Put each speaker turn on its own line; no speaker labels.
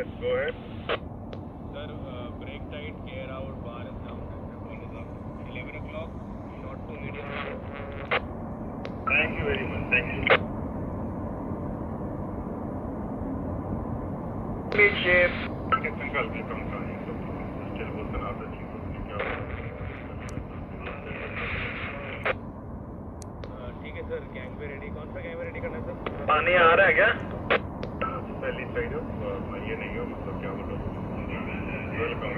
Yes, go ahead.
Sir, brake tight, gear out, bar is down, all is up. 11 o'clock, short to medium.
Thank you very much. Thank you.
Midship.
Technical के कम का है तो still बोलते ना आदत चीज़ होती क्या
ठीक है सर, गैंग पे रेडी। कौन सा गैंग पे रेडी करना है सर?
पानी आ रहा है क्या? पहली साइड हो ये नहीं हो मतलब क्या बोलो वेलकम